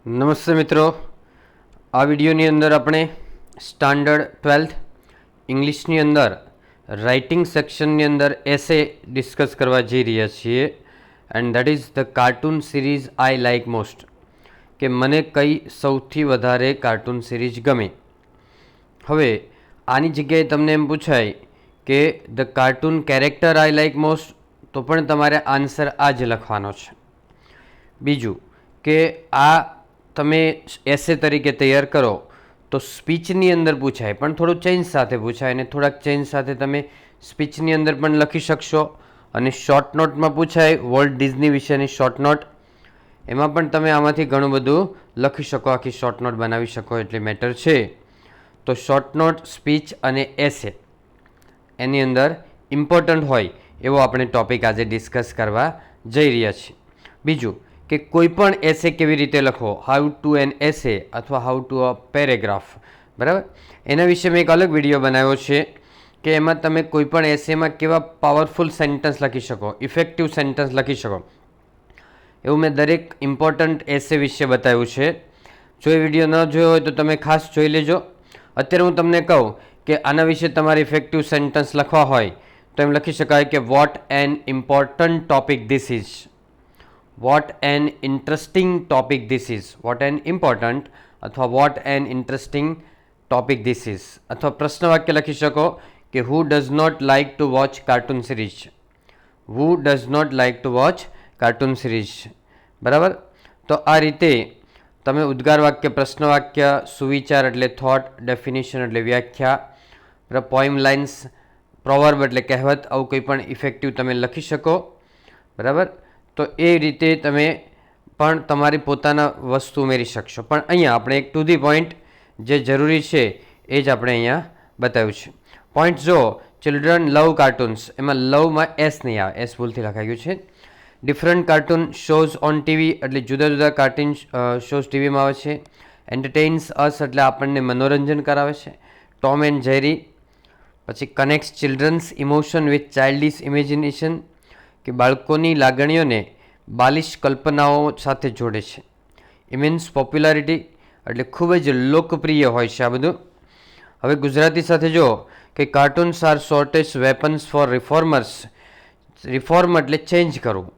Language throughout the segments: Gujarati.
નમસ્તે મિત્રો, આ વિડીયોની અંદર આપણે સ્ટાન્ડર્ડ 12th ઇંગ્લિશની અંદર રાઇટિંગ સેક્શનની અંદર એસે ડિસ્કસ કરવા જઈ રહ્યા છીએ. And that is the cartoon series I like most, કે મને કઈ સૌથી વધારે કાર્ટૂન સિરીઝ ગમે. હવે આની જગ્યાએ તમને એમ પૂછાય કે the cartoon character I like most, તો પણ તમારે આન્સર આ જ લખવાનો છે. બીજું કે આ તમે એસે તરીકે તૈયાર કરો તો સ્પીચની અંદર પૂછાય, પણ થોડું ચેન્જ સાથે પૂછાય, અને થોડાક ચેન્જ સાથે તમે સ્પીચની અંદર પણ લખી શકશો. અને શોર્ટ નોટમાં પૂછાય વોલ્ટ ડિઝની વિશેની શોર્ટ નોટ, એમાં પણ તમે આમાંથી ઘણું બધું લખી શકો, આખી શોર્ટ નોટ બનાવી શકો, એટલે મેટર છે. તો શોર્ટ નોટ, સ્પીચ અને એસે એની અંદર ઇમ્પોર્ટન્ટ હોય એવો આપણે ટૉપિક આજે ડિસ્કસ કરવા જઈ રહ્યા છીએ. બીજું કે કોઈ પણ એસે કેવી રીતે લખવો, હાઉ ટુ એન એસે અથવા હાઉ ટુ અ પેરેગ્રાફ, બરાબર, એના વિશે મેં એક અલગ વિડીયો બનાવ્યો છે કે એમાં તમે કોઈ પણ એસેમાં કેવા પાવરફુલ સેન્ટન્સ લખી શકો, ઇફેક્ટિવ સેન્ટન્સ લખી શકો, એવું મેં દરેક ઇમ્પોર્ટન્ટ એસે વિશે બતાવ્યું છે. જો એ વિડીયો ન જોયો હોય તો તમે ખાસ જોઈ લેજો. અત્યારે હું તમને કહું કે આના વિશે તમારે ઇફેક્ટિવ સેન્ટન્સ લખવા હોય તો એમ લખી શકાય કે what an important topic this is, what an interesting topic this is, what an important અથવા what an interesting topic this is. અથવા પ્રશ્ન વાક્ય લખી શકો કે who does not like to watch cartoon series, who does not like to watch cartoon series, બરાબર. તો આ રીતે તમે ઉદ્ગાર વાક્ય, પ્રશ્ન વાક્ય, સુવિચાર એટલે થોટ, ડેફિનેશન એટલે વ્યાખ્યા, પોઈમ લાઇન્સ, પ્રોવર્બ એટલે કહેવત, આવું કંઈ પણ ઇફેક્ટિવ તમે લખી શકો, બરાબર. તો એ રીતે તમે પણ તમારી પોતાના વસ્તુ ઉમેરી શકશો. પણ અહીંયા આપણે એક ટુ ધી પોઈન્ટ જે જરૂરી છે એ જ આપણે અહીંયા બતાવ્યું છે. પોઈન્ટ જો ચિલ્ડ્રન લવ કાર્ટૂન્સ, એમાં લવમાં એસ નહીં આવે, એસ ભૂલથી લખાઈ ગયું છે. Different cartoon shows on TV એટલે જુદા જુદા કાર્ટૂન શોઝ ટીવીમાં આવે છે. એન્ટરટેઇન્સ અસ એટલે આપણને મનોરંજન કરાવે છે. ટોમ એન્ડ જેરી, પછી connects children's emotion with childish imagination, કે બાળકોની લાગણીઓને બાલિશ કલ્પનાઓ સાથે જોડે છે. ઇમેન્સ પોપ્યુલારિટી એટલે ખૂબ જ લોકપ્રિય હોય છે આ બધું. હવે ગુજરાતી સાથે જો કે cartoons are shortest weapons for reformers, reform એટલે ચેન્જ કરવું,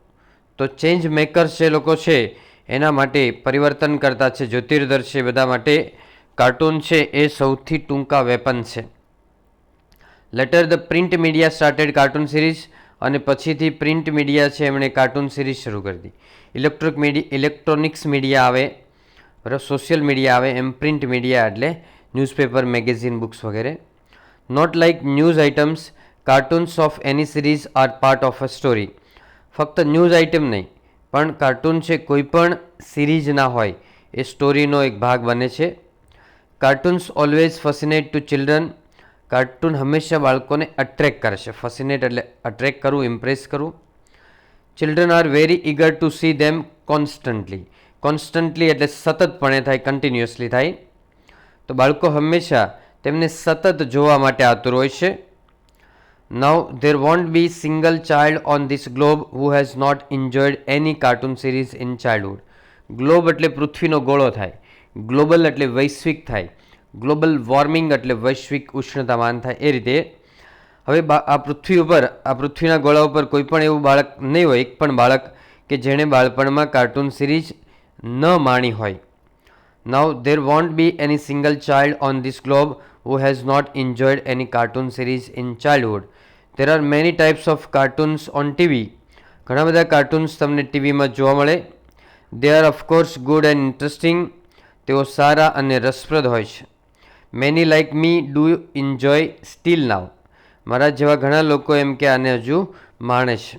તો ચેન્જ મેકર્સ જે લોકો છે એના માટે, પરિવર્તન કરતા છે, જ્યોતિર્દર્શી, બધા માટે કાર્ટૂન છે એ સૌથી ટૂંકા વેપન છે. Letter the print media started cartoon series, અને પછીથી પ્રિન્ટ મીડિયા છે એમણે કાર્ટૂન સિરીઝ શરૂ કરી હતી. ઇલેક્ટ્રોનિક્સ મીડિયા આવે, બરાબર, સોશિયલ મીડિયા આવે, એમ પ્રિન્ટ મીડિયા એટલે ન્યૂઝપેપર, મેગેઝિન, બુક્સ વગેરે. Not like news items, cartoons of any series are part of a story. ફક્ત ન્યૂઝ આઇટમ નહીં, પણ કાર્ટૂન છે કોઈ પણ સિરીઝ ના હોય એ સ્ટોરીનો એક ભાગ બને છે. Cartoons always fascinate to children, cartoon હંમેશા બાળકોને અટ્રેક્ટ કરે છે. ફેસિનેટ એટલે અટ્રેક્ટ કરવું, ઇમ્પ્રેસ કરવું. Children are very eager to see them constantly, constantly એટલે સતતપણે થાય, કન્ટિન્યુઅસલી થાય. તો બાળકો હંમેશા તેમને સતત જોવા માટે આતુર હોય છે. Now there won't be single child on this globe who has not enjoyed any cartoon series in childhood. Globe એટલે પૃથ્વીનો ગોળો થાય, ગ્લોબલ એટલે વૈશ્વિક થાય, ગ્લોબલ વોર્મિંગ એટલે વૈશ્વિક ઉષ્ણતામાન થાય, એ રીતે. હવે આ પૃથ્વી ઉપર, આ પૃથ્વીના ગોળા ઉપર કોઈ પણ એવું બાળક નહીં હોય, એક પણ બાળક કે જેણે બાળપણમાં કાર્ટૂન સિરીઝ ન માણી હોય. Now there won't be any single child on this globe who has not enjoyed any cartoon series in childhood. There are many types of cartoons on TV, ઘણા બધા કાર્ટૂન્સ તમને ટીવીમાં જોવા મળે. They are of course good and interesting, તેઓ સારા અને રસપ્રદ હોય છે. Many like me do enjoy still now, મારા જેવા ઘણા લોકો એમ કે આને હજુ માણે છે.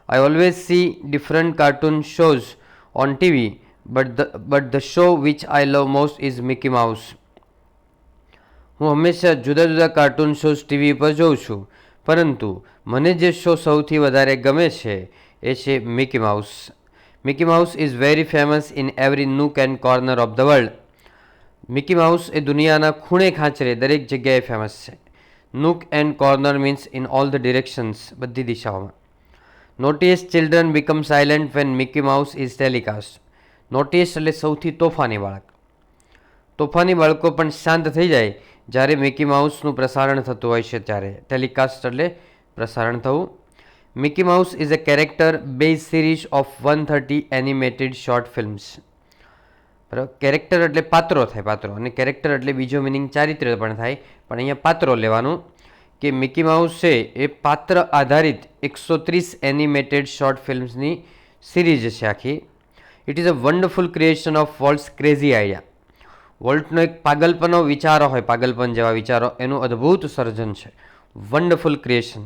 I always C different cartoon shows on TV but the show which I love most is Mickey mouse. હું હંમેશા જુદા જુદા કાર્ટૂન શોઝ ટીવી પર જોઉં છું, પરંતુ મને જે શો સૌથી વધારે ગમે છે એ છે Mickey Mouse. Mickey Mouse is very famous in every nook and corner of the world. Mickey Mouse એ દુનિયાના ખૂણે ખાંચરે દરેક જગ્યાએ ફેમસ છે. Nook and corner means in all the directions, બધી દિશાઓમાં. Naughtiest children become silent when Mickey Mouse is telecast. Naughtiest એટલે સૌથી તોફાની બાળક. તોફાની બાળકો પણ શાંત થઈ જાય જ્યારે મિકી માઉસનું પ્રસારણ થતું હોય છે ત્યારે. ટેલિકાસ્ટ એટલે પ્રસારણ થવું. Mickey Mouse is a character base series of 130 animated short films. બરાબર, કેરેક્ટર એટલે પાત્રો થાય, પાત્રો, અને કેરેક્ટર એટલે બીજો મિનિંગ ચારિત્ર પણ થાય, પણ અહીંયા પાત્રો લેવાનું કે મિકી માઉસ છે એ પાત્ર આધારિત 130 એનિમેટેડ શોર્ટ ફિલ્મ્સની સિરીઝ છે આખી. It is a wonderful creation of Walt's crazy idea. વોલ્ટનો એક પાગલપનો વિચારો હોય, પાગલપન જેવા વિચારો, એનું અદ્ભુત સર્જન છે. Wonderful creation.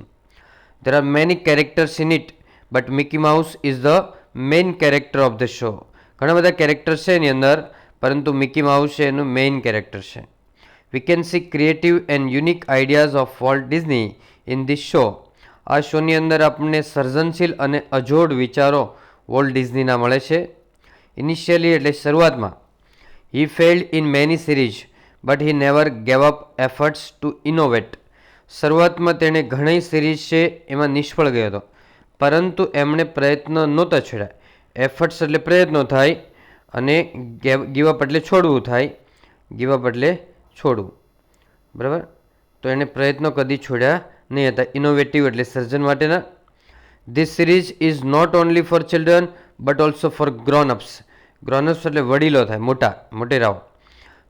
There are many characters in it but Mickey Mouse is the main character of the show. ઘણા બધા કેરેક્ટર છે એની અંદર, પરંતુ મિકી માઉસ છે એનું મેઇન કેરેક્ટર છે. We can see creative and unique ideas of Walt Disney in this show. આ શોની અંદર આપણને સર્જનશીલ અને અજોડ વિચારો વોલ્ટ ડિઝનીના મળે છે. ઇનિશિયલી એટલે શરૂઆતમાં he failed in many series but he never gave up efforts to innovate. શરૂઆતમાં તેણે ઘણી સિરીઝ છે એમાં નિષ્ફળ ગયો હતો, પરંતુ એમણે પ્રયત્ન નહોતા છોડ્યા. એફર્ટ્સ એટલે પ્રયત્નો થાય, અને ગીવ અપ એટલે છોડવું થાય. ગીવ અપ એટલે છોડવું, બરાબર. તો એણે પ્રયત્નો કદી છોડ્યા નહીં હતા. ઇનોવેટિવ એટલે સર્જન માટેના. This series is not only for children but also for grownups. Grownups એટલે વડીલો થાય, મોટા, મોટેરાઓ.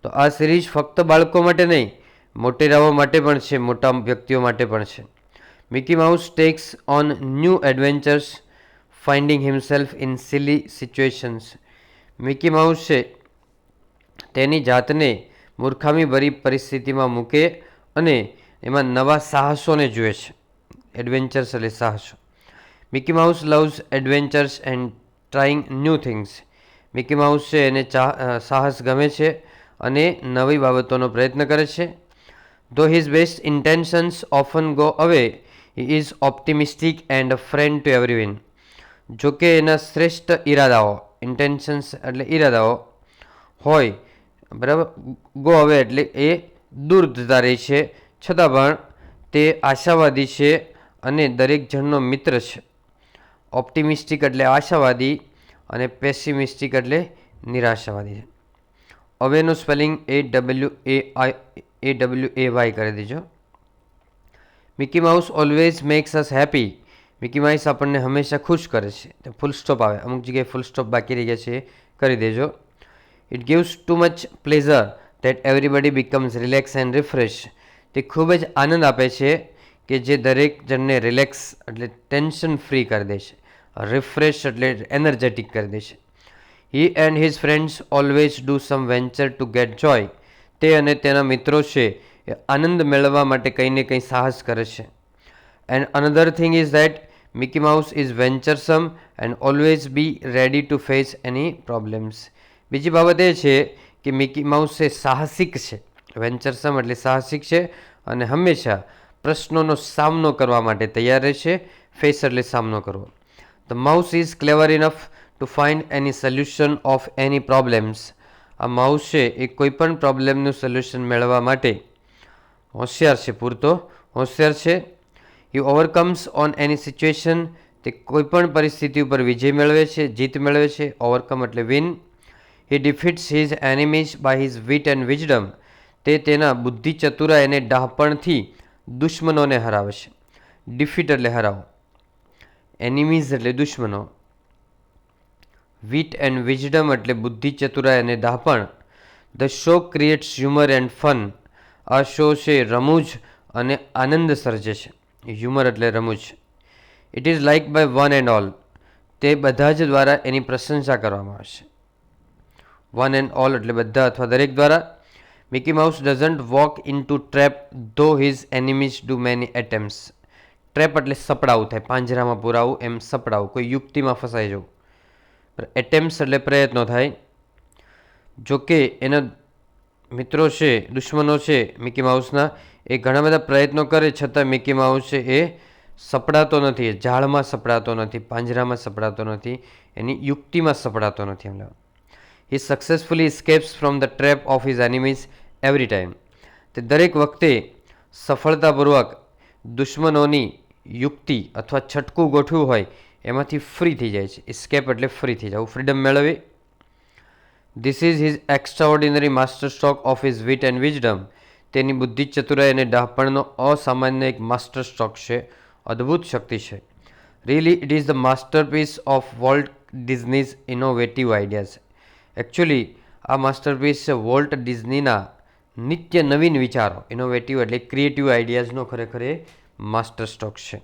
તો આ સિરીઝ ફક્ત બાળકો માટે નહીં, મોટેરાઓ માટે પણ છે, મોટા વ્યક્તિઓ માટે પણ છે. Mickey mouse tax on new adventures finding himself in silly situations. Mickey mouse છે તેની જાતને મૂર્ખામીભરી પરિસ્થિતિમાં મૂકે અને એમાં નવા સાહસોને જુએ છે. એડવેન્ચર્સ એટલે સાહસો. Mickey mouse loves adventures and trying new things. Mickey mouse છે એને સાહસ ગમે છે અને નવી બાબતોનો પ્રયત્ન કરે છે. Though his best intentions often go away, he is optimistic and a friend to everyone. જોકે એના શ્રેષ્ઠ ઈરાદાઓ, ઇન્ટેન્શન્સ એટલે ઈરાદાઓ હોય, બરાબર, ગો અવે એટલે એ દૂર જતા રહે છે, છતાં પણ તે આશાવાદી છે અને દરેક જણનો મિત્ર છે. ઓપ્ટિમિસ્ટિક એટલે આશાવાદી અને પેસિમિસ્ટિક એટલે નિરાશાવાદી છે. અવેનું સ્પેલિંગ AWAY કરી દેજો. મિકી માઉસ ઓલવેઝ મેક્સ અસ હેપી. મિકી માઉસ આપણને હંમેશા ખુશ કરે છે. તો ફૂલ સ્ટોપ આવે, અમુક જગ્યાએ ફૂલ સ્ટોપ બાકી રહી ગયા છે, કરી દેજો. It gives too much pleasure that everybody becomes relax and refresh. તે ખૂબ જ આનંદ આપે છે કે જે દરેક જણને રિલેક્સ એટલે ટેન્શન ફ્રી કરી દે છે, રિફ્રેશ એટલે એનર્જેટિક કરી દે છે. He and his friends always do some venture to get joy. તે અને તેના મિત્રો છે એ આનંદ મેળવવા માટે કંઈ ને કંઈ સાહસ કરે છે. And another thing is that Mickey Mouse is venturesome and always be ready to face any problems. બીજી બાબત એ છે કે મિકી માઉસ એ સાહસિક છે. વેન્ચરસમ એટલે સાહસિક છે અને હંમેશા પ્રશ્નોનો સામનો કરવા માટે તૈયાર રહે છે. ફેસ એટલે સામનો કરવો. The mouse is clever enough to find any solution of any problems. આ માઉસ છે એ કોઈપણ પ્રોબ્લેમનું સોલ્યુશન મેળવવા માટે હોશિયાર છે, પૂરતો હોશિયાર છે. હી ઓવરકમ્સ ઓન એની સિચ્યુએશન. તે કોઈપણ પરિસ્થિતિ ઉપર વિજય મેળવે છે, જીત મેળવે છે. ઓવરકમ એટલે win. He defeats his enemies by his wit and wisdom. તે તેના બુદ્ધિ, ચતુરાઈ અને ડહાપણથી દુશ્મનોને હરાવે છે. ડિફીટ એટલે હરાવો, એનિમીઝ એટલે દુશ્મનો, વિટ એન્ડ વિઝડમ એટલે બુદ્ધિ, ચતુરાઈ અને ડહાપણ. The show creates humour and fun. આ શો છે રમૂજ અને આનંદ સર્જે છે. હ્યુમર એટલે રમૂજ. It is like by one and all. તે બધા જ દ્વારા એની પ્રશંસા કરવામાં આવે છે. વન એન્ડ ઓલ એટલે બધા અથવા દરેક દ્વારા. Mickey Mouse doesn't walk into trap though his enemies do many attempts. Trap એટલે સપડાવું થાય, પાંજરામાં પુરાવું, એમ સપડાવું, કોઈ યુક્તિમાં ફસાઈ જવું. એટેમ્પ્ટ્સ એટલે પ્રયત્નો થાય. જોકે એના મિત્રો છે, દુશ્મનો છે મિકી માઉસના, એ ઘણા બધા પ્રયત્નો કરે છતાં મિકી માઉસ છે એ સપડાતો નથી, ઝાડમાં સપડાતો નથી, પાંજરામાં સપડાતો નથી, એની યુક્તિમાં સપડાતો નથી. He successfully escapes from the trap of his enemies every time. તે દરેક વખતે સફળતાપૂર્વક દુશ્મનોની યુક્તિ અથવા છટકું ગોઠવ્યું હોય એમાંથી ફ્રી થઈ જાય છે. સ્કેપ એટલે ફ્રી થઈ જવું, ફ્રીડમ મેળવી. This is his extraordinary master stroke of his wit and wisdom. તેની બુદ્ધિ, ચતુરાઈ અને ડહાપણનો અસામાન્ય એક માસ્ટર સ્ટ્રોક છે, અદ્ભુત શક્તિ છે. Really it is the masterpiece of Walt Disney's innovative ideas. Actually આ માસ્ટરપીસ છે વોલ્ટ ડિઝનીના નિત્ય નવીન વિચારો, ઇનોવેટિવ એટલે ક્રિએટિવ આઈડિયાઝનો ખરેખર એ માસ્ટર સ્ટ્રોક છે.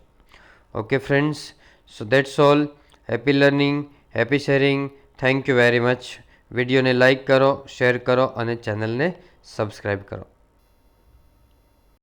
Okay friends, so that's all. Happy learning, happy sharing. Thank you very much. વિડીયોને લાઇક કરો, શેર કરો અને ચેનલને સબસ્ક્રાઈબ કરો.